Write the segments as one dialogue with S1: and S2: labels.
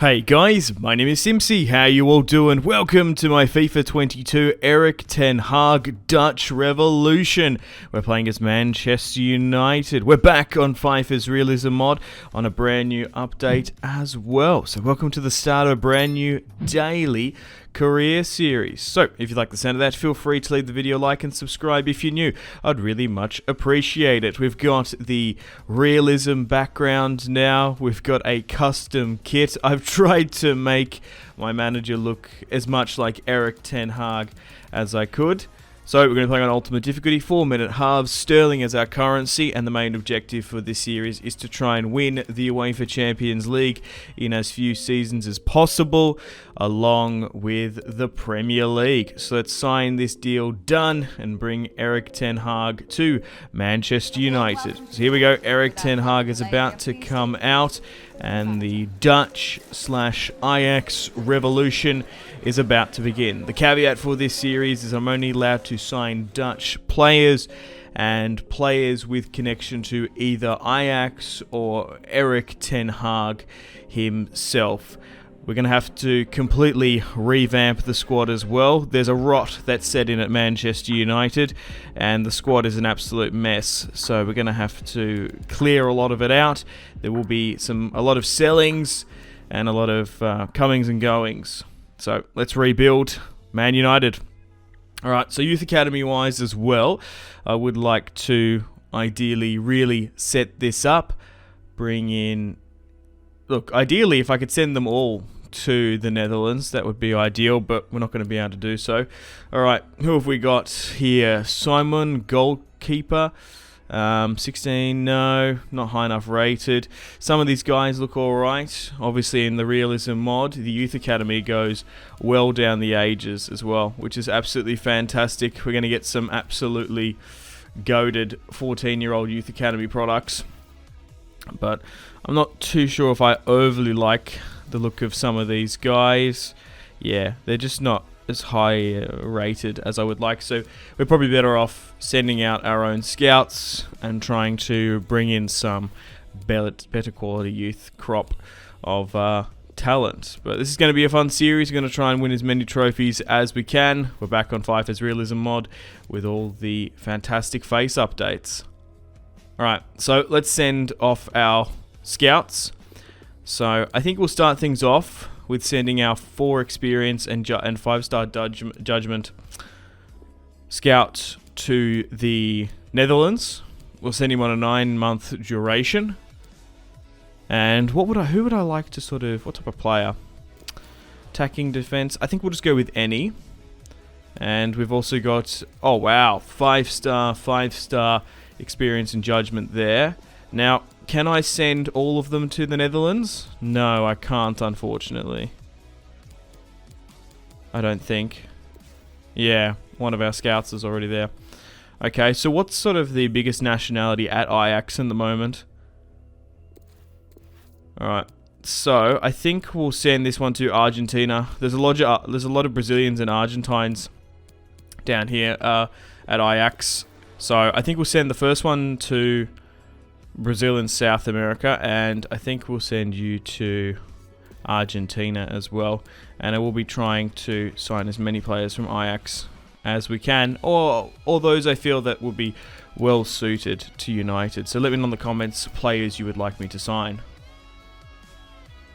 S1: Hey guys, my name is Simpsy. How you all doing? Welcome to my FIFA 22 Erik ten Hag Dutch Revolution. We're playing as Manchester United. We're back on Fifers Realism mod on a brand new update as well. So welcome to the start of a brand new daily career series. So if you like the sound of that, feel free to leave the video a like and subscribe if you're new. I'd really much appreciate it. We've got the realism background now. We've got a custom kit. I've tried to make my manager look as much like Erik ten Hag as I could. So we're going to play on ultimate difficulty, 4-minute halves, sterling as our currency, and the main objective for this series is to try and win the UEFA Champions League in as few seasons as possible, along with the Premier League. So let's sign this deal done and bring Erik ten Hag to Manchester United. So here we go, Erik ten Hag is about to come out, and the Dutch/Ajax revolution is about to begin. The caveat for this series is I'm only allowed to sign Dutch players and players with connection to either Ajax or Erik ten Hag himself. We're going to have to completely revamp the squad as well. There's a rot that's set in at Manchester United, and the squad is an absolute mess. So we're going to have to clear a lot of it out. There will be a lot of sellings and a lot of comings and goings. So let's rebuild Man United. Alright, so youth academy wise as well, I would like to ideally really set this up. Bring in... Look, ideally if I could send them all to the Netherlands, that would be ideal, but we're not going to be able to do so. Alright, who have we got here? Simon, goalkeeper. 16, no, not high enough rated. Some of these guys look alright. Obviously in the realism mod, the youth academy goes well down the ages as well, which is absolutely fantastic. We're going to get some absolutely goated 14-year-old youth academy products. But I'm not too sure if I overly like the look of some of these guys. Yeah, they're just not as high rated as I would like, so we're probably better off sending out our own scouts and trying to bring in some better quality youth crop of talent. But this is going to be a fun series. We're going to try and win as many trophies as we can. We're back on Fifers Realism mod with all the fantastic face updates. Alright, so let's send off our scouts. So I think we'll start things off with sending our 4 experience and 5-star judgment scout to the Netherlands. We'll send him on a 9-month duration. And who would I like to what type of player? Attacking, defense. I think we'll just go with any. And we've also got, oh wow, 5-star experience and judgment there. Now, can I send all of them to the Netherlands? No, I can't, unfortunately. I don't think. Yeah, one of our scouts is already there. Okay, so what's sort of the biggest nationality at Ajax in the moment? Alright, so I think we'll send this one to Argentina. There's a lot of Brazilians and Argentines down here at Ajax. So I think we'll send the first one to Brazil and South America, and I think we'll send you to Argentina as well. And I will be trying to sign as many players from Ajax as we can, or those I feel that would be well suited to United. So let me know in the comments players you would like me to sign.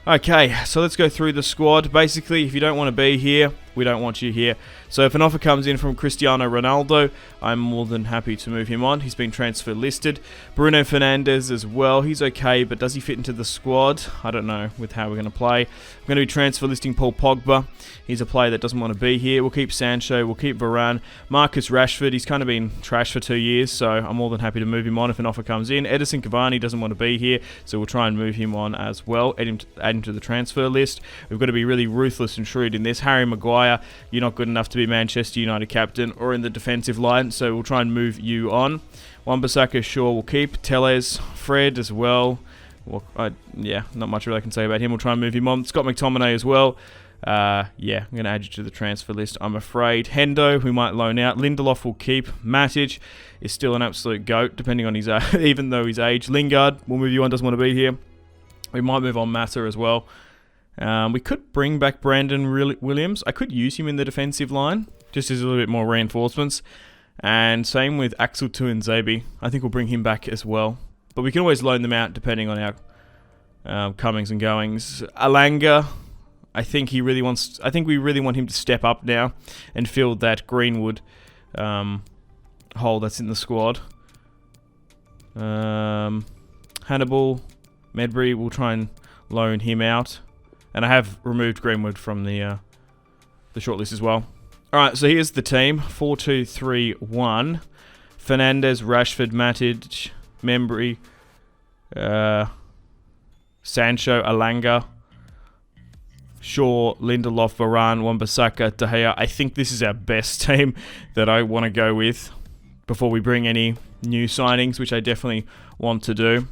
S1: Okay, so let's go through the squad. Basically, if you don't want to be here, we don't want you here. So if an offer comes in from Cristiano Ronaldo, I'm more than happy to move him on. He's been transfer listed. Bruno Fernandes as well. He's okay, but does he fit into the squad? I don't know with how we're going to play. I'm going to be transfer listing Paul Pogba. He's a player that doesn't want to be here. We'll keep Sancho. We'll keep Varane. Marcus Rashford. He's kind of been trash for 2 years, so I'm more than happy to move him on if an offer comes in. Edison Cavani doesn't want to be here, so we'll try and move him on as well. Add him to the transfer list. We've got to be really ruthless and shrewd in this. Harry Maguire. You're not good enough to be Manchester United captain or in the defensive line, so we'll try and move you on. Wan-Bissaka, sure, we'll keep. Telles, Fred as well. Yeah, not much really I can say about him. We'll try and move him on. Scott McTominay as well. Yeah, I'm going to add you to the transfer list, I'm afraid. Hendo, we might loan out. Lindelof will keep. Matic is still an absolute goat, depending on his even though his age. Lingard, we'll move you on, doesn't want to be here. We might move on Massa as well. We could bring back Brandon Williams. I could use him in the defensive line, just as a little bit more reinforcements. And same with Axel Tuanzebe. I think we'll bring him back as well. But we can always loan them out depending on our comings and goings. Alanga, I think we really want him to step up now and fill that Greenwood hole that's in the squad. Hannibal, Medbury, we'll try and loan him out. And I have removed Greenwood from the shortlist as well. Alright, so here's the team. 4-2-3-1. Fernandes, Rashford, Matic, Membry, Sancho, Alanga, Shaw, Lindelof, Varane, Wan-Bissaka, De Gea. I think this is our best team that I want to go with before we bring any new signings, which I definitely want to do.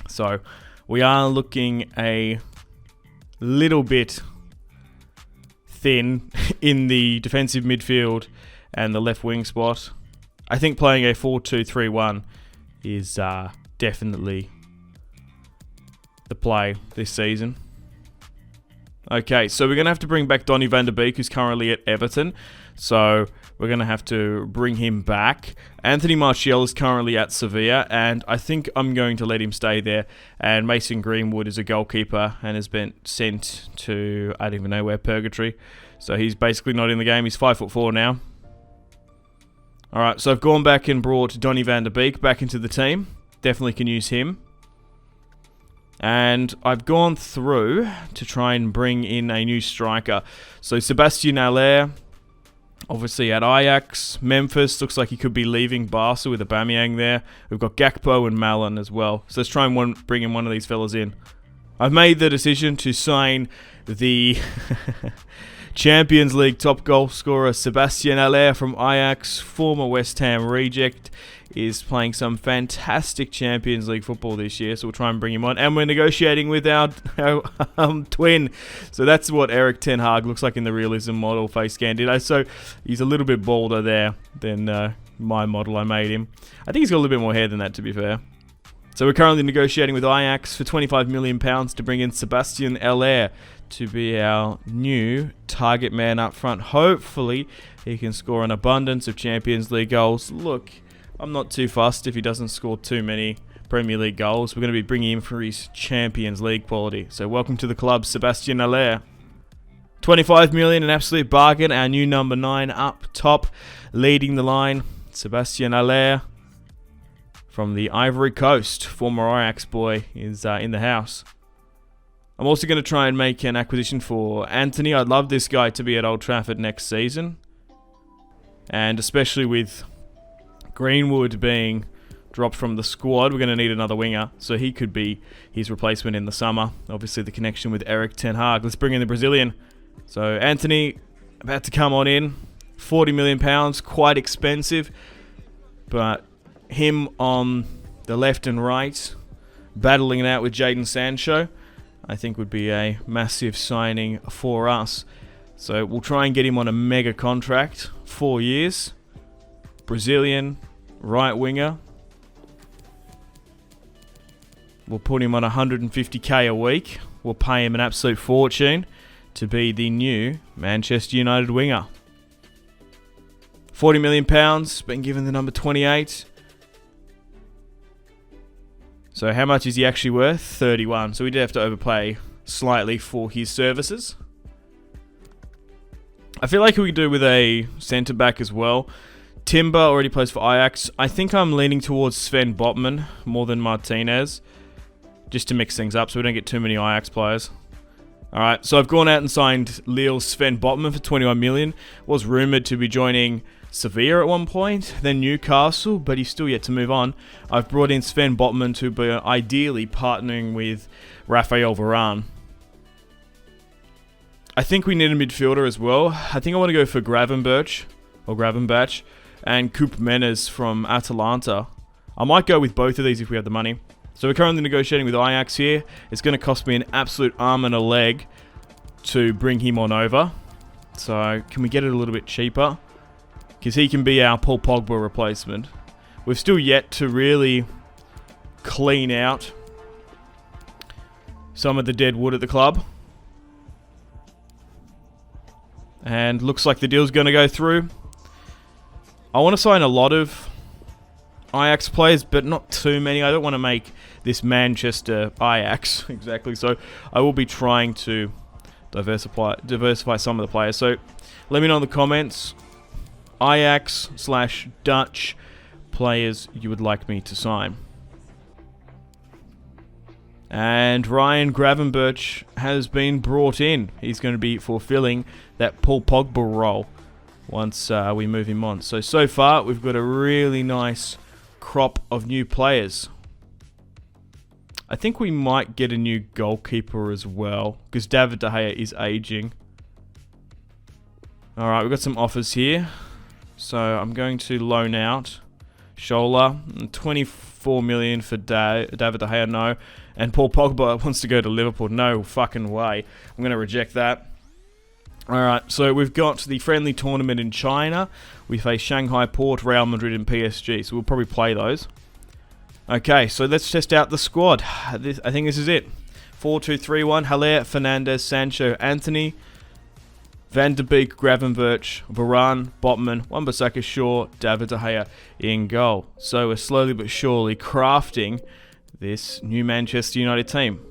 S1: So, we are looking a little bit thin in the defensive midfield and the left wing spot. I think playing a 4-2-3-1 is definitely the play this season. Okay, so we're going to have to bring back Donny van der Beek, who's currently at Everton. So we're going to have to bring him back. Anthony Martial is currently at Sevilla, and I think I'm going to let him stay there. And Mason Greenwood is a goalkeeper and has been sent to, I don't even know where, purgatory. So he's basically not in the game. He's 5'4" now. Alright, so I've gone back and brought Donny van der Beek back into the team. Definitely can use him. And I've gone through to try and bring in a new striker. So Sebastian Haller, obviously at Ajax. Memphis, looks like he could be leaving Barca with Aubameyang there. We've got Gakpo and Malin as well. So let's try and bring in one of these fellas in. I've made the decision to sign the Champions League top goal scorer Sebastian Haller from Ajax, former West Ham reject. Is playing some fantastic Champions League football this year, so we'll try and bring him on. And we're negotiating with our twin. So that's what Erik Ten Hag looks like in the realism model face scan did. So he's a little bit balder there than my model I made him. I think he's got a little bit more hair than that, to be fair. So we're currently negotiating with Ajax for £25 million to bring in Sebastian Haller to be our new target man up front. Hopefully he can score an abundance of Champions League goals. Look, I'm not too fussed if he doesn't score too many Premier League goals. We're going to be bringing him for his Champions League quality. So welcome to the club, Sebastian Haller. 25 million, an absolute bargain. Our new number 9 up top, leading the line. Sebastian Haller from the Ivory Coast, former Ajax boy, is in the house. I'm also going to try and make an acquisition for Anthony. I'd love this guy to be at Old Trafford next season. And especially with Greenwood being dropped from the squad, we're going to need another winger, so he could be his replacement in the summer. Obviously, the connection with Erik Ten Hag. Let's bring in the Brazilian. So, Anthony, about to come on in. £40 million, quite expensive, but him on the left and right, battling it out with Jadon Sancho, I think would be a massive signing for us. So, we'll try and get him on a mega contract, 4 years. Brazilian, right winger. We'll put him on 150k a week. We'll pay him an absolute fortune to be the new Manchester United winger. £40 million, been given the number 28. So how much is he actually worth? 31. So we did have to overpay slightly for his services. I feel like we could do with a centre back as well. Timber already plays for Ajax. I think I'm leaning towards Sven Botman more than Martinez, just to mix things up so we don't get too many Ajax players. Alright, so I've gone out and signed Lille's Sven Botman for 21 million. Was rumoured to be joining Sevilla at one point, then Newcastle, but he's still yet to move on. I've brought in Sven Botman to be ideally partnering with Raphael Varane. I think we need a midfielder as well. I think I want to go for Gravenberch, and Coop Menes from Atalanta. I might go with both of these if we have the money. So we're currently negotiating with Ajax here. It's going to cost me an absolute arm and a leg to bring him on over. So can we get it a little bit cheaper? Because he can be our Paul Pogba replacement. We've still yet to really clean out some of the dead wood at the club. And looks like the deal's going to go through. I want to sign a lot of Ajax players, but not too many. I don't want to make this Manchester Ajax, exactly. So I will be trying to diversify some of the players. So let me know in the comments, Ajax/Dutch players you would like me to sign. And Ryan Gravenberch has been brought in. He's going to be fulfilling that Paul Pogba role once we move him on. So far, we've got a really nice crop of new players. I think we might get a new goalkeeper as well, because David De Gea is aging. Alright, we've got some offers here. So I'm going to loan out Scholler, 24 million for David De Gea, no. And Paul Pogba wants to go to Liverpool. No fucking way. I'm going to reject that. Alright, so we've got the friendly tournament in China. We face Shanghai Port, Real Madrid and PSG. So we'll probably play those. Okay, so let's test out the squad. I think this is it. 4-2-3-1. Haller, Fernandes, Sancho, Anthony, Van de Beek, Gravenberch, Varane, Botman, Wan-Bissaka, Shaw, David De Gea in goal. So we're slowly but surely crafting this new Manchester United team.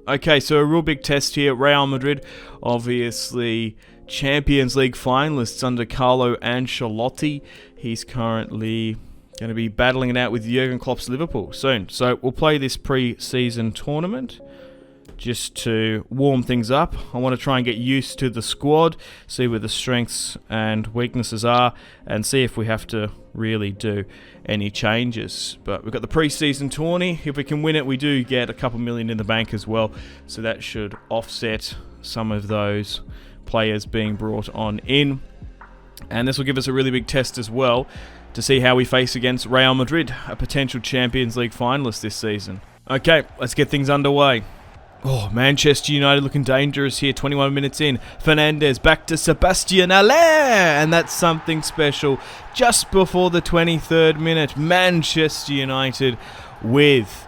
S1: Okay, so a real big test here. Real Madrid, obviously Champions League finalists under Carlo Ancelotti. He's currently going to be battling it out with Jurgen Klopp's Liverpool soon. So we'll play this pre-season tournament just to warm things up. I want to try and get used to the squad, see where the strengths and weaknesses are, and see if we have to really do any changes. But we've got the pre-season tourney. If we can win it, we do get a couple million in the bank as well. So that should offset some of those players being brought on in. And this will give us a really big test as well to see how we face against Real Madrid, a potential Champions League finalist this season. Okay, let's get things underway. Oh, Manchester United looking dangerous here, 21 minutes in. Fernandes back to Sebastian Haller, and that's something special. Just before the 23rd minute, Manchester United with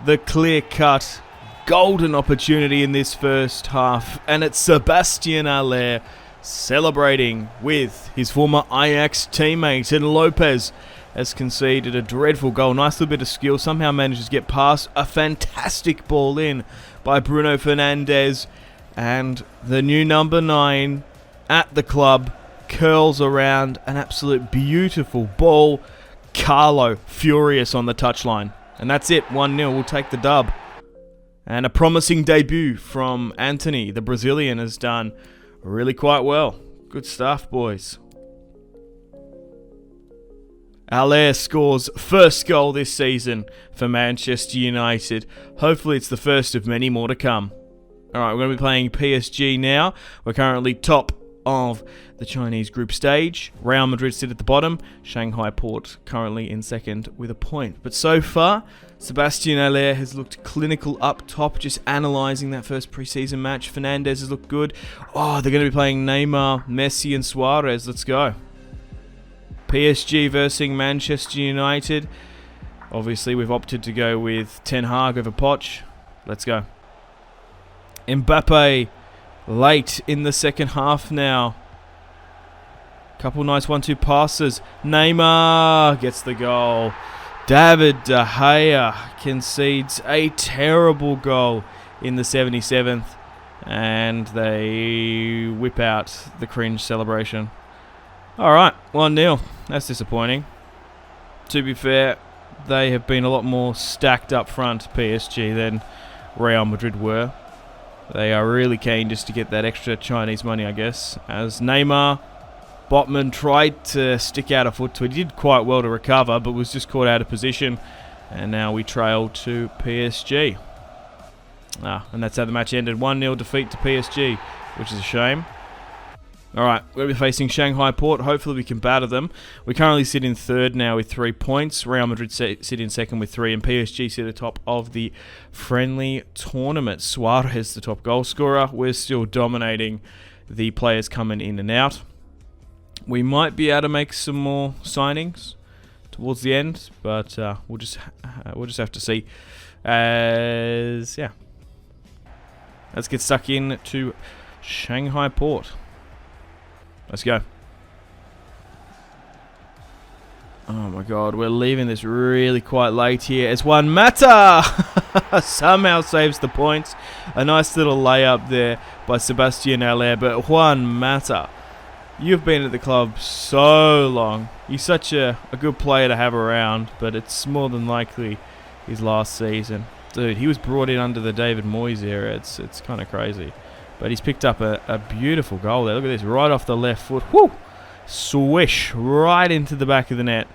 S1: the clear-cut golden opportunity in this first half, and it's Sebastian Haller celebrating with his former Ajax teammate, and Lopez has conceded a dreadful goal. Nice little bit of skill. Somehow manages to get past a fantastic ball in by Bruno Fernandes. And the new number 9 at the club curls around an absolute beautiful ball. Carlo furious on the touchline. And that's it. 1-0. We'll take the dub. And a promising debut from Anthony. The Brazilian has done really quite well. Good stuff, boys. Haller scores first goal this season for Manchester United. Hopefully it's the first of many more to come. Alright, we're going to be playing PSG now. We're currently top of the Chinese group stage. Real Madrid sit at the bottom. Shanghai Port currently in second with a point. But so far, Sebastian Haller has looked clinical up top, just analysing that first pre-season match. Fernandes has looked good. Oh, they're going to be playing Neymar, Messi and Suarez. Let's go. PSG versus Manchester United. Obviously, we've opted to go with Ten Hag over Poch. Let's go. Mbappe late in the second half now. Couple nice 1-2 passes. Neymar gets the goal. David De Gea concedes a terrible goal in the 77th. And they whip out the cringe celebration. Alright, 1-0. That's disappointing. To be fair, they have been a lot more stacked up front, PSG, than Real Madrid were. They are really keen just to get that extra Chinese money, I guess. As Neymar, Botman tried to stick out a foot to it. He did quite well to recover, but was just caught out of position. And now we trail to PSG. And that's how the match ended. 1-0 defeat to PSG, which is a shame. Alright, we'll be facing Shanghai Port. Hopefully we can batter them. We currently sit in third now with 3 points. Real Madrid sit in second with 3. And PSG sit at the top of the friendly tournament. Suarez, the top goal scorer. We're still dominating the players coming in and out. We might be able to make some more signings towards the end. But we'll just have to see. Let's get stuck in to Shanghai Port. Let's go. Oh my god, we're leaving this really quite late here. It's Juan Mata! Somehow saves the points. A nice little layup there by Sebastian Aller. But Juan Mata, you've been at the club so long. You're such a good player to have around, but it's more than likely his last season. Dude, he was brought in under the David Moyes era. It's kind of crazy. But he's picked up a beautiful goal there. Look at this, right off the left foot. Whoo! Swish right into the back of the net.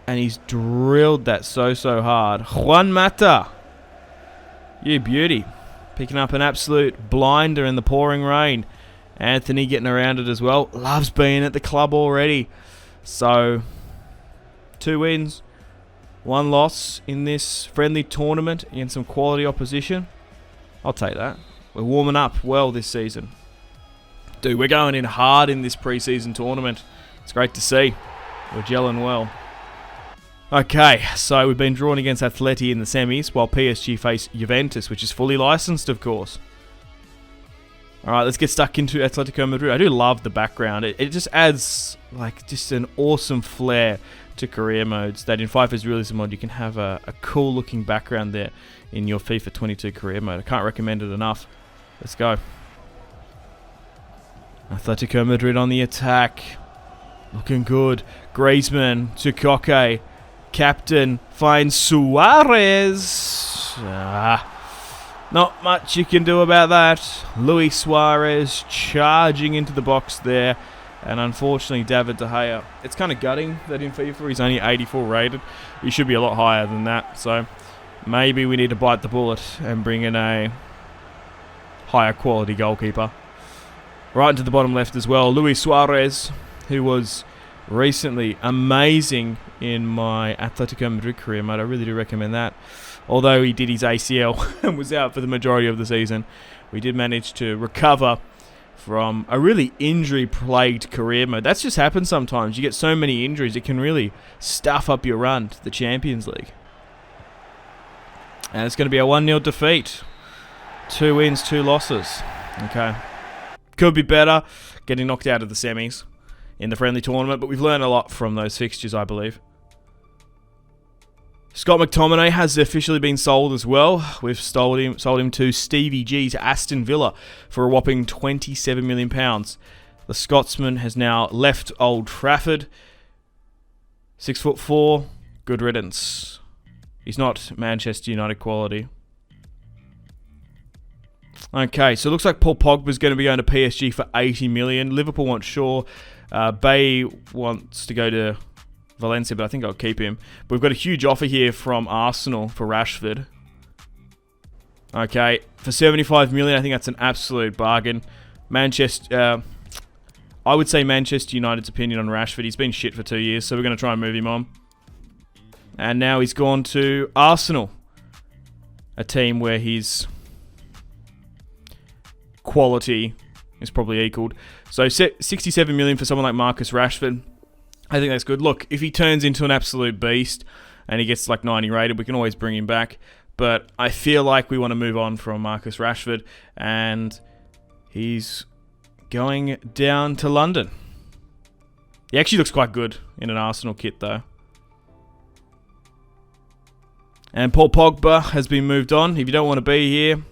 S1: And he's drilled that so hard. Juan Mata, you beauty. Picking up an absolute blinder in the pouring rain. Anthony getting around it as well. Loves being at the club already. So, 2 wins, 1 loss in this friendly tournament against some quality opposition. I'll take that. We're warming up well this season. Dude, we're going in hard in this pre-season tournament. It's great to see. We're gelling well. Okay, so we've been drawn against Atleti in the semis, while PSG face Juventus, which is fully licensed, of course. Alright, let's get stuck into Atletico Madrid. I do love the background. It just adds, like, just an awesome flair to career modes, that in Fifers Realism mod you can have a cool looking background there in your FIFA 22 career mode. I can't recommend it enough. Let's go. Atletico Madrid on the attack. Looking good. Griezmann to Koke. Captain finds Suarez. Not much you can do about that. Luis Suarez charging into the box there. And unfortunately, David De Gea. It's kind of gutting that in FIFA he's only 84 rated. He should be a lot higher than that. So maybe we need to bite the bullet and bring in a higher quality goalkeeper. Right into the bottom left as well. Luis Suarez, who was recently amazing in my Atletico Madrid career mode. I really do recommend that. Although he did his ACL and was out for the majority of the season, we did manage to recover from a really injury-plagued career mode. That's just happened sometimes. You get so many injuries, it can really stuff up your run to the Champions League. And it's going to be a 1-0 defeat. 2 wins, 2 losses. Okay. Could be better getting knocked out of the semis in the friendly tournament, but we've learned a lot from those fixtures, I believe. Scott McTominay has officially been sold as well. We've sold him to Stevie G's Aston Villa for a whopping £27 million. The Scotsman has now left Old Trafford. 6'4", good riddance. He's not Manchester United quality. Okay, so it looks like Paul Pogba's going to be going to PSG for 80 million. Liverpool want Shaw. Bay wants to go to Valencia, but I think I'll keep him. But we've got a huge offer here from Arsenal for Rashford. Okay, for 75 million, I think that's an absolute bargain. Manchester, I would say Manchester United's opinion on Rashford. He's been shit for 2 years, so we're going to try and move him on. And now he's gone to Arsenal, a team where his quality is probably equaled. So 67 million for someone like Marcus Rashford. I think that's good. Look, if he turns into an absolute beast and he gets like 90 rated, we can always bring him back. But I feel like we want to move on from Marcus Rashford, and he's going down to London. He actually looks quite good in an Arsenal kit though. And Paul Pogba has been moved on. If you don't want to be here,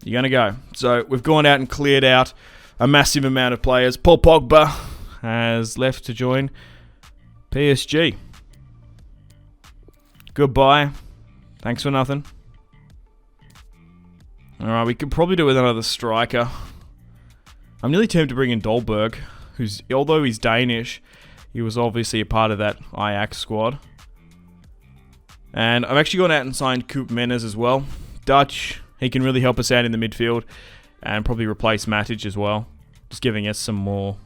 S1: you're going to go. So we've gone out and cleared out a massive amount of players. Paul Pogba has left to join PSG. Goodbye. Thanks for nothing. Alright, we could probably do with another striker. I'm nearly tempted to bring in Dolberg, who's, although he's Danish, he was obviously a part of that Ajax squad. And I've actually gone out and signed Koop Menez as well. Dutch, he can really help us out in the midfield and probably replace Matic as well, just giving us some more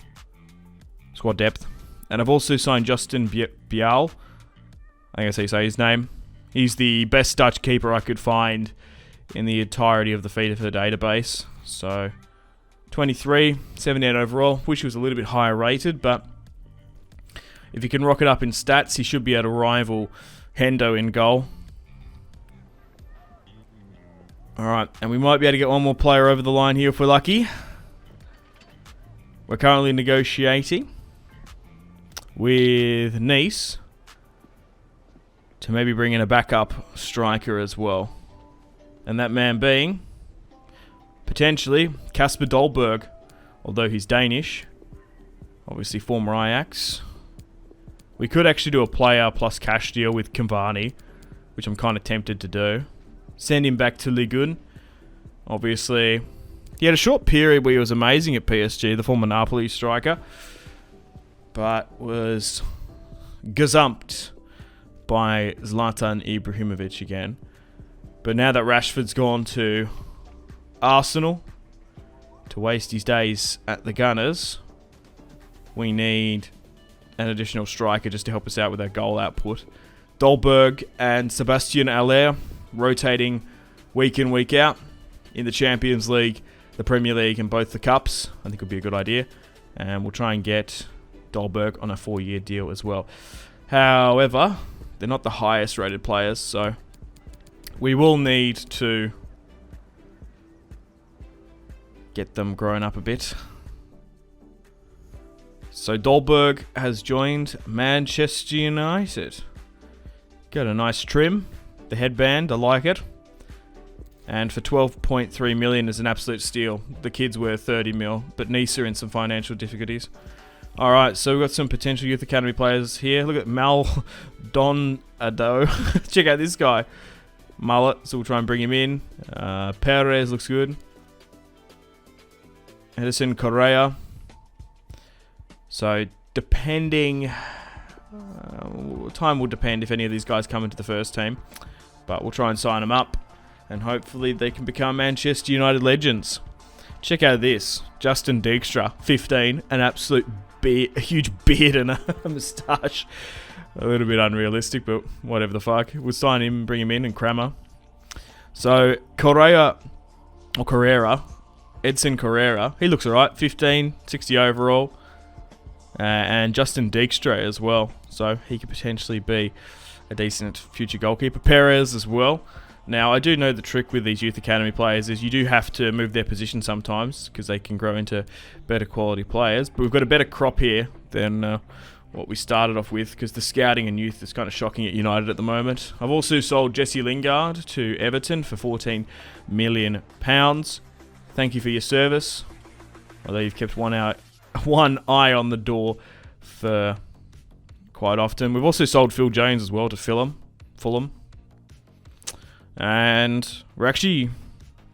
S1: squad depth. And I've also signed Justin Bial. I think that's how you say his name. He's the best Dutch keeper I could find in the entirety of the FIFA database. So 23, 78 overall. Wish he was a little bit higher rated, but if he can rock it up in stats, he should be able to rival Hendo in goal. Alright, and we might be able to get one more player over the line here if we're lucky. We're currently negotiating with Nice to maybe bring in a backup striker as well. And that man being, potentially, Kasper Dolberg, although he's Danish. Obviously former Ajax. We could actually do a player plus cash deal with Cavani, which I'm kind of tempted to do. Send him back to Ligue 1. Obviously, he had a short period where he was amazing at PSG, the former Napoli striker, but was gazumped by Zlatan Ibrahimovic again. But now that Rashford's gone to Arsenal to waste his days at the Gunners, we need an additional striker just to help us out with our goal output. Dolberg and Sebastian Aller rotating week in, week out in the Champions League, the Premier League, and both the Cups. I think would be a good idea. And we'll try and get Dolberg on a 4-year deal as well. However, they're not the highest rated players, so we will need to get them grown up a bit. So Dolberg has joined Manchester United. Got a nice trim. The headband, I like it. And for 12.3 million is an absolute steal. The kid's worth 30 mil, but Nice are in some financial difficulties. Alright, so we've got some potential youth academy players here. Look at Mal Donado. Check out this guy. Mullet, so we'll try and bring him in. Perez looks good. Edison Correa. So, depending... time will depend if any of these guys come into the first team. But we'll try and sign them up. And hopefully they can become Manchester United legends. Check out this. Justin Dijkstra, 15. An absolute a huge beard and a moustache. A little bit unrealistic, but whatever the fuck. We'll sign him, bring him in, and Kramer. So, Carrera, Edson Carrera, he looks alright. 15, 60 overall. And Justin Dijkstra as well. So, he could potentially be a decent future goalkeeper. Perez as well. Now, I do know the trick with these youth academy players is you do have to move their position sometimes because they can grow into better quality players. But we've got a better crop here than what we started off with because the scouting and youth is kind of shocking at United at the moment. I've also sold Jesse Lingard to Everton for £14 million. Thank you for your service. Although you've kept one eye on the door for quite often. We've also sold Phil Jones as well to Fulham. And we're actually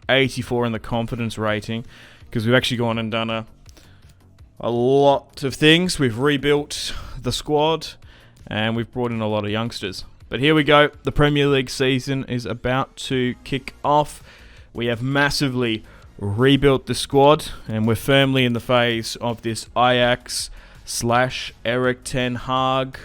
S1: 84 in the confidence rating because we've actually gone and done a lot of things. We've rebuilt the squad and we've brought in a lot of youngsters. But here we go. The Premier League season is about to kick off. We have massively rebuilt the squad and we're firmly in the phase of this Ajax / Erik ten Hag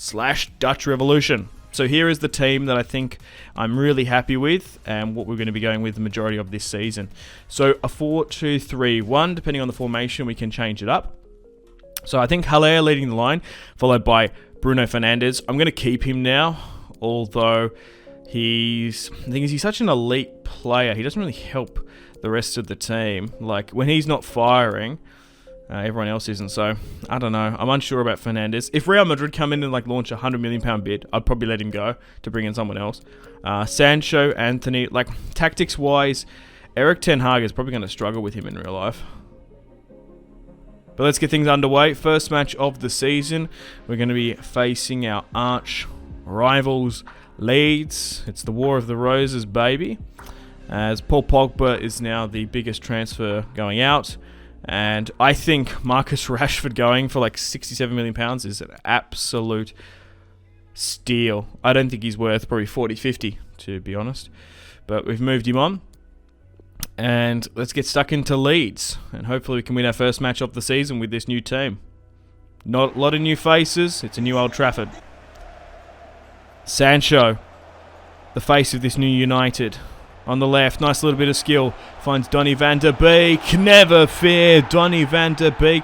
S1: / Dutch Revolution. So here is the team that I think I'm really happy with and what we're going to be going with the majority of this season. So a 4-2-3-1, depending on the formation, we can change it up. So I think Haller leading the line, followed by Bruno Fernandes. I'm going to keep him now, although the thing is he's such an elite player. He doesn't really help the rest of the team. Like when he's not firing, everyone else isn't, so I don't know. I'm unsure about Fernandes. If Real Madrid come in and launch a £100 million bid, I'd probably let him go to bring in someone else. Sancho, Anthony, tactics-wise, Erik ten Hag is probably going to struggle with him in real life. But let's get things underway. First match of the season, we're going to be facing our arch rivals, Leeds. It's the War of the Roses, baby. As Paul Pogba is now the biggest transfer going out. And I think Marcus Rashford going for £67 million is an absolute steal. I don't think he's worth probably 40-50, to be honest. But we've moved him on. And let's get stuck into Leeds. And hopefully we can win our first match of the season with this new team. Not a lot of new faces. It's a new Old Trafford. Sancho, the face of this new United. On the left, nice little bit of skill. Finds Donny van der Beek. Never fear, Donny van der Beek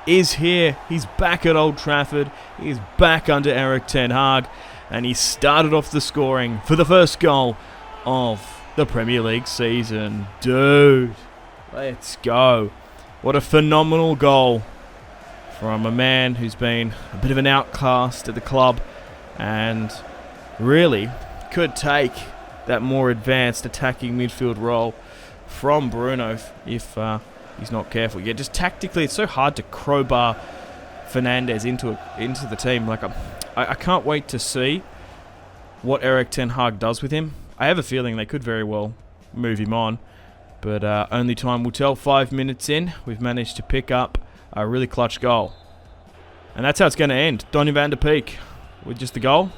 S1: is here. He's back at Old Trafford. He's back under Erik ten Hag. And he started off the scoring for the first goal of the Premier League season. Dude, let's go. What a phenomenal goal from a man who's been a bit of an outcast at the club and really could take that more advanced attacking midfield role from Bruno if he's not careful. Yeah, just tactically, it's so hard to crowbar Fernandes into the team. Like, I can't wait to see what Erik ten Hag does with him. I have a feeling they could very well move him on, but only time will tell. 5 minutes in, we've managed to pick up a really clutch goal. And that's how it's going to end. Donny van der Beek with just the goal,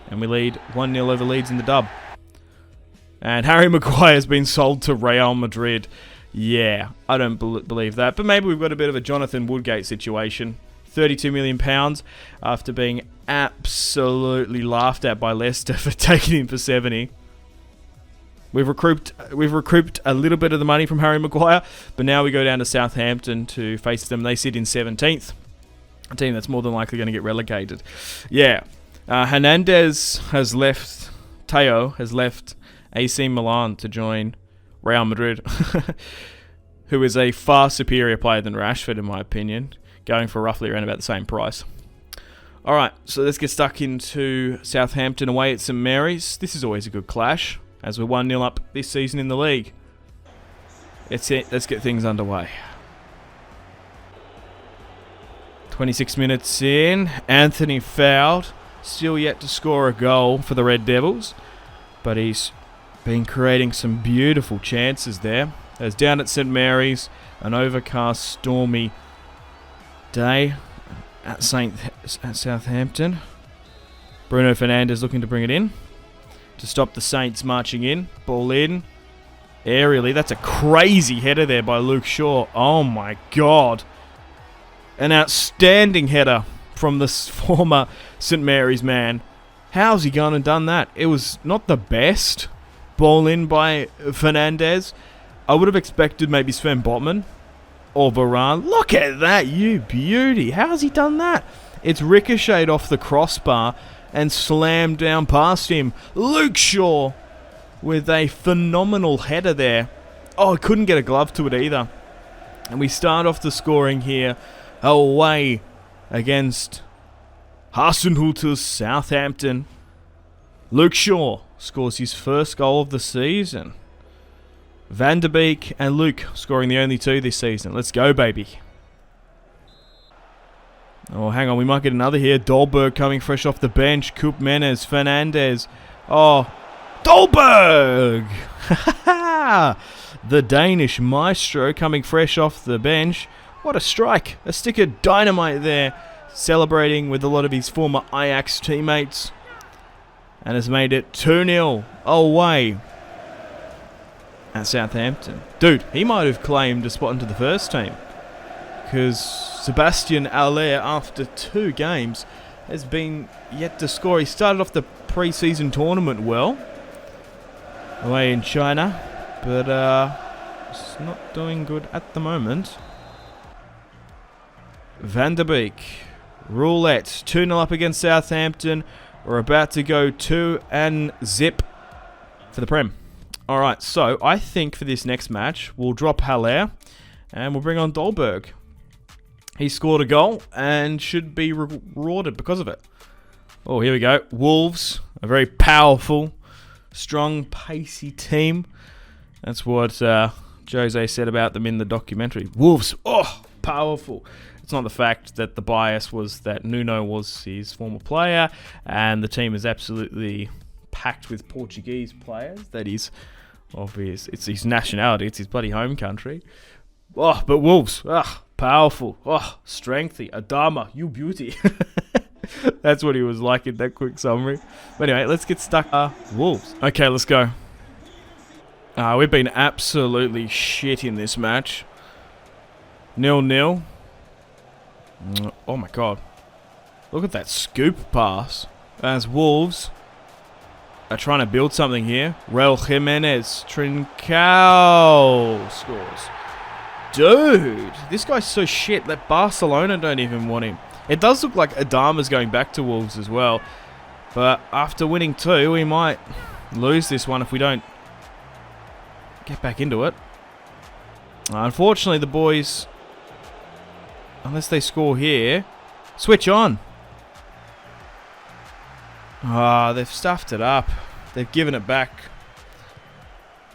S1: and we lead 1-0 over Leeds in the dub. And Harry Maguire has been sold to Real Madrid. Yeah, I don't believe that, but maybe we've got a bit of a Jonathan Woodgate situation. £32 million after being absolutely laughed at by Leicester for taking him for 70. We've recouped a little bit of the money from Harry Maguire, but now we go down to Southampton to face them. They sit in 17th, a team that's more than likely going to get relegated. Yeah, Hernandez has left. Teo has left AC Milan to join Real Madrid, who is a far superior player than Rashford, in my opinion, going for roughly around about the same price. Alright, so let's get stuck into Southampton away at St Mary's. This is always a good clash, as we're 1-0 up this season in the league. Let's get things underway. 26 minutes in, Anthony fouled. Still yet to score a goal for the Red Devils, but he's been creating some beautiful chances there. As down at St Mary's, an overcast, stormy day at Southampton. Bruno Fernandes looking to bring it in to stop the Saints marching in. Ball in aerially. That's a crazy header there by Luke Shaw. Oh my god. An outstanding header from this former St Mary's man. How's he gone and done that? It was not the best ball in by Fernandes. I would have expected maybe Sven Botman or Varane. Look at that, you beauty. How's he done that? It's ricocheted off the crossbar and slammed down past him. Luke Shaw with a phenomenal header there. Oh, couldn't get a glove to it either. And we start off the scoring here away against Hasenhüttl's Southampton. Luke Shaw scores his first goal of the season. Van der Beek and Luke scoring the only two this season. Let's go, baby. Oh, hang on. We might get another here. Dolberg coming fresh off the bench. Koop Menes, Fernandes. Oh, Dolberg! The Danish maestro coming fresh off the bench. What a strike. A stick of dynamite there. Celebrating with a lot of his former Ajax teammates. And has made it 2-0 away at Southampton. Dude, he might have claimed a spot into the first team, because Sebastian Haller, after 2 games, has been yet to score. He started off the pre-season tournament well, away in China, but it's not doing good at the moment. Van der Beek, roulette, 2-0 up against Southampton. We're about to go 2-0 for the Prem. Alright, so I think for this next match, we'll drop Haller and we'll bring on Dolberg. He scored a goal and should be rewarded because of it. Oh, here we go. Wolves, a very powerful, strong, pacey team. That's what Jose said about them in the documentary. Wolves, oh, powerful. It's not the fact that the bias was that Nuno was his former player and the team is absolutely packed with Portuguese players. That is obvious. It's his nationality. It's his bloody home country. Oh, but Wolves, powerful. Oh, strengthy. Adama, you beauty. That's what he was like in that quick summary. But anyway, let's get stuck. Wolves. Okay, let's go. We've been absolutely shit in this match. 0-0. Oh my god. Look at that scoop pass. As Wolves are trying to build something here. Raul Jimenez. Trincao scores. Dude, this guy's so shit that Barcelona don't even want him. It does look like Adama's going back to Wolves as well. But after winning 2, we might lose this one if we don't get back into it. Unfortunately, the boys Unless they score here. Switch on. Ah, they've stuffed it up. They've given it back.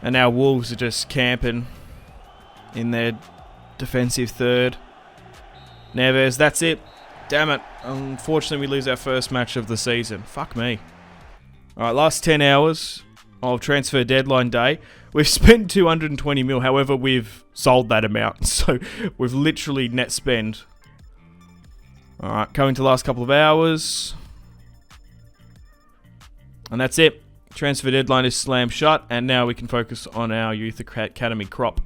S1: And now Wolves are just camping in their defensive third. Neves, that's it. Damn it. Unfortunately, we lose our first match of the season. Fuck me. Alright, last 10 hours of transfer deadline day. We've spent 220 mil. However, we've sold that amount. So, we've literally net spend. Alright, coming to the last couple of hours. And that's it. Transfer deadline is slammed shut. And now we can focus on our Youth Academy crop.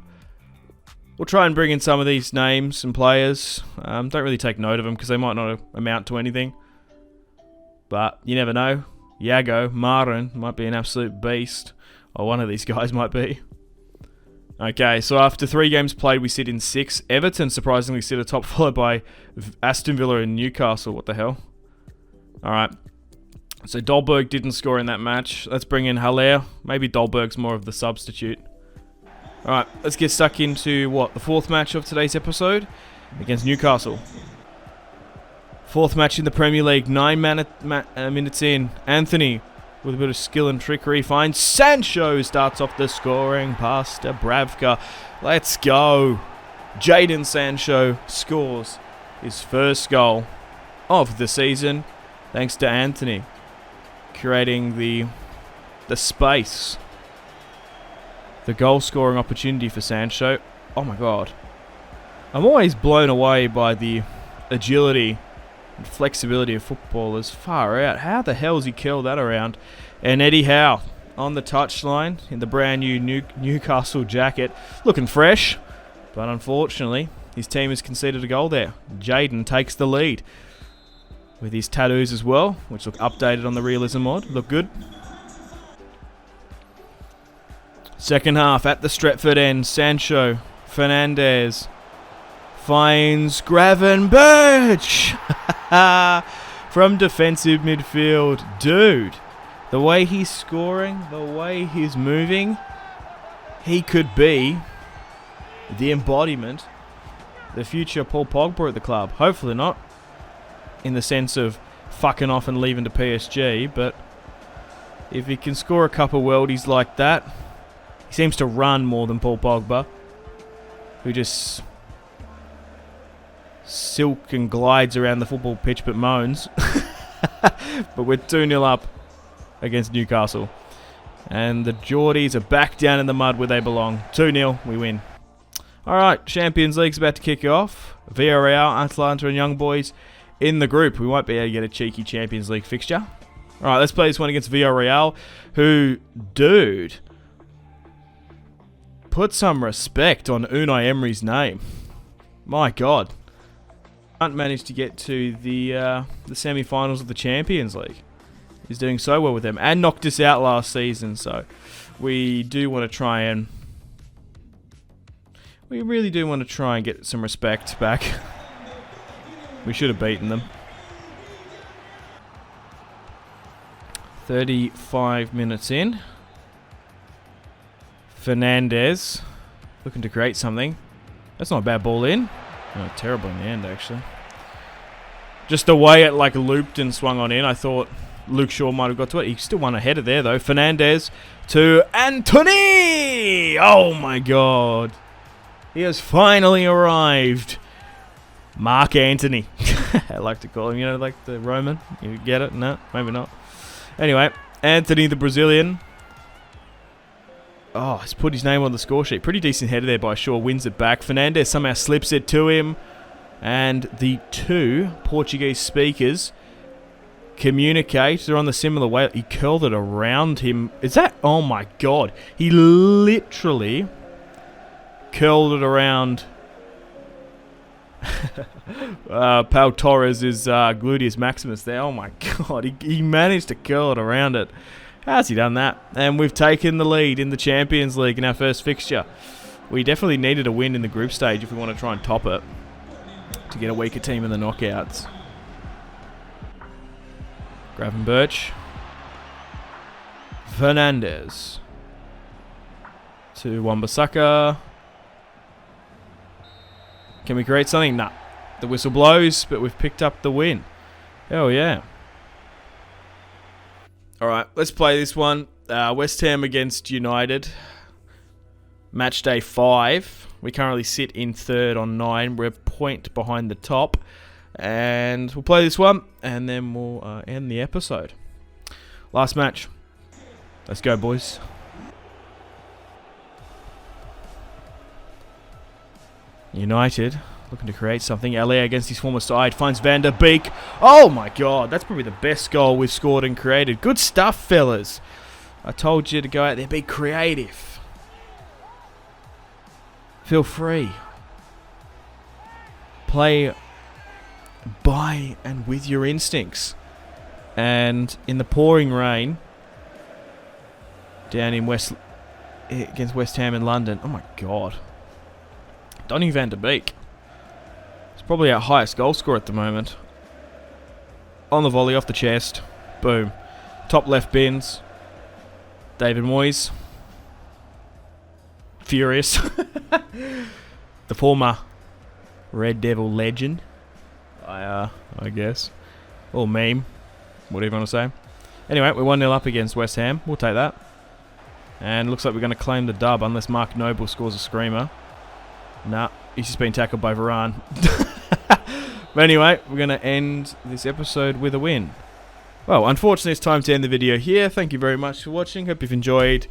S1: We'll try and bring in some of these names and players. Don't really take note of them because they might not amount to anything. But you never know. Iago, Marin might be an absolute beast. Or one of these guys might be. Okay, so after 3 games played, we sit in 6th. Everton surprisingly sit atop, followed by Aston Villa and Newcastle. What the hell? Alright. So Dolberg didn't score in that match. Let's bring in Haller. Maybe Dolberg's more of the substitute. Alright, let's get stuck into, the 4th match of today's episode? Against Newcastle. 4th match in the Premier League, 9 minutes in. Anthony, with a bit of skill and trickery, finds Sancho, starts off the scoring pass to Bravka. Let's go. Jadon Sancho scores his first goal of the season, thanks to Anthony, creating the space. The goal-scoring opportunity for Sancho. Oh my god. I'm always blown away by the agility and flexibility of footballers. Far out. How the hell has he curled that around? And Eddie Howe on the touchline in the brand new Newcastle jacket. Looking fresh. But unfortunately, his team has conceded a goal there. Jadon takes the lead. With his tattoos as well, which look updated on the Realism mod. Look good. Second half at the Stretford end. Sancho, Fernandez finds Gravenberch from defensive midfield. Dude, the way he's scoring, the way he's moving, he could be the embodiment, the future Paul Pogba at the club. Hopefully not, in the sense of fucking off and leaving to PSG, but if he can score a couple worldies like that. He seems to run more than Paul Pogba, who just silk and glides around the football pitch but moans. But we're 2-0 up against Newcastle. And the Geordies are back down in the mud where they belong. 2-0, we win. Alright, Champions League's about to kick off. Villarreal, Atalanta and Young Boys in the group. We might be able to get a cheeky Champions League fixture. Alright, let's play this one against Villarreal, who, dude, put some respect on Unai Emery's name. My God. Can't manage to get to the semi-finals of the Champions League. He's doing so well with them. And knocked us out last season, so we do want to try and... We really do want to try and get some respect back. We should have beaten them. 35 minutes in. Fernandez looking to create something. That's not a bad ball in. Oh, terrible in the end, actually. Just the way it looped and swung on in, I thought Luke Shaw might have got to it. He still won a header there, though. Fernandez to Anthony! Oh, my God. He has finally arrived. Mark Antony. I like to call him, like the Roman. You get it? No, maybe not. Anyway, Anthony, the Brazilian. Oh, he's put his name on the score sheet. Pretty decent header there by Shaw. Wins it back. Fernandez somehow slips it to him. And the 2 Portuguese speakers communicate. They're on the similar way. He curled it around him. Is that... Oh, my God. He literally curled it around Pau Torres' gluteus maximus there. Oh, my God. He managed to curl it around it. How's he done that? And we've taken the lead in the Champions League in our first fixture. We definitely needed a win in the group stage if we want to try and top it to get a weaker team in the knockouts. Gravenberch. Fernandez. To Wan-Bissaka. Can we create something? Nah. The whistle blows, but we've picked up the win. Hell yeah. Alright, let's play this one. West Ham against United. Match day 5. We currently sit in third on 9. We're a point behind the top. And we'll play this one, and then we'll end the episode. Last match. Let's go, boys. United looking to create something. LA against his former side. Finds Van der Beek. Oh my god, that's probably the best goal we've scored and created. Good stuff, fellas. I told you to go out there, be creative. Feel free. Play by and with your instincts. And in the pouring rain down in against West Ham in London. Oh my god. Donny Van der Beek. He's probably our highest goal scorer at the moment. On the volley, off the chest. Boom. Top left bins. David Moyes. Furious. The former Red Devil legend. I guess. Or meme. Whatever you want to say. Anyway, we're 1-0 up against West Ham. We'll take that. And looks like we're going to claim the dub unless Mark Noble scores a screamer. Nah, he's just been tackled by Varane. But anyway, we're going to end this episode with a win. Well, unfortunately, it's time to end the video here. Thank you very much for watching. Hope you've enjoyed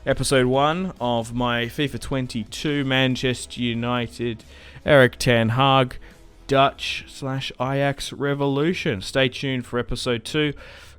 S1: episode 1 of my FIFA 22 Manchester United Erik ten Hag Dutch/Ajax Revolution. Stay tuned for episode 2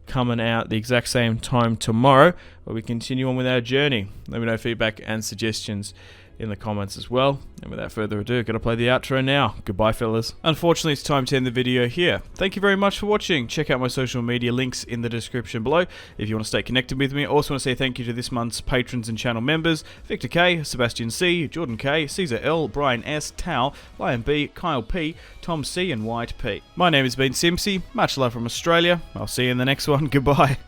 S1: coming out the exact same time tomorrow, where we continue on with our journey. Let me know feedback and suggestions in the comments as well. And without further ado, gotta play the outro now. Goodbye, fellas. Unfortunately, it's time to end the video here. Thank you very much for watching. Check out my social media links in the description below if you want to stay connected with me. I also want to say thank you to this month's patrons and channel members: Victor K, Sebastian C, Jordan K, Caesar L, Brian S, Tao, Lion B, Kyle P, Tom C, and White P. My name has been Simpsy. Much love from Australia. I'll see you in the next one. Goodbye.